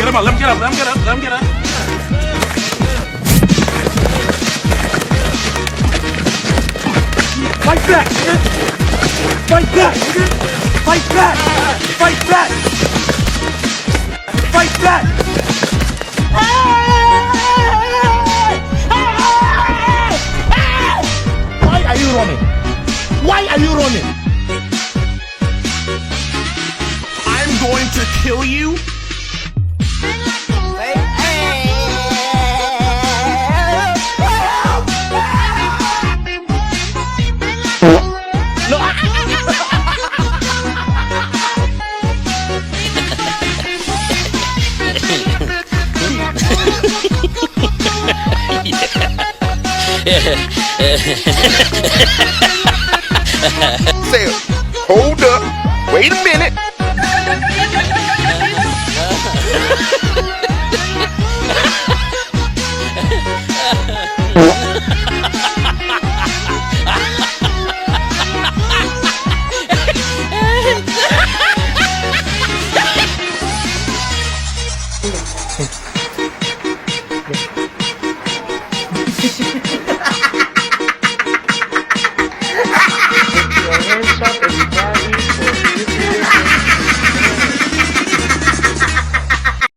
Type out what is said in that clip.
Get him up. Let him get up. Let him get up. Let him get up. Fight back, nigga. Fight back, nigga. Fight back. Fight back. Fight back. Why are you running? Why are you running? I'm going to kill you. No. Say, hold up, wait a minute.